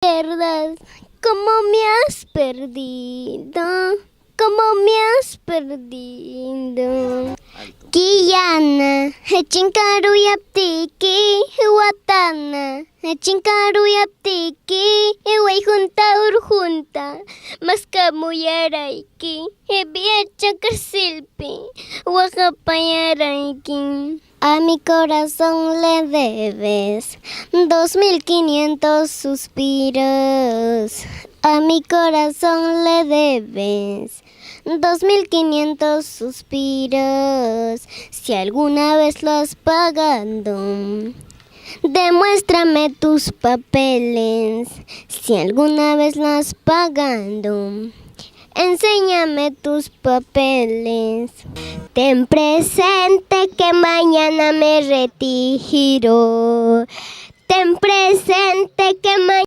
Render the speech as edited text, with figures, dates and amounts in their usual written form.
pierdas, como me has perdido, como me has perdido. Kiyana, hechinkaru yaptiki, watana, hechinkaru yaptiki, junta urjunta, maskamuyaraiki, biacha kasilpi, wakapayaraiki. A mi corazón le debes 2500 suspiros. A mi corazón le debes 2500 suspiros. Si alguna vez lo has pagado, demuéstrame tus papeles. Si alguna vez lo has pagado, enséñame tus papeles. Ten presente que mañana me retiro. Ten presente que mañana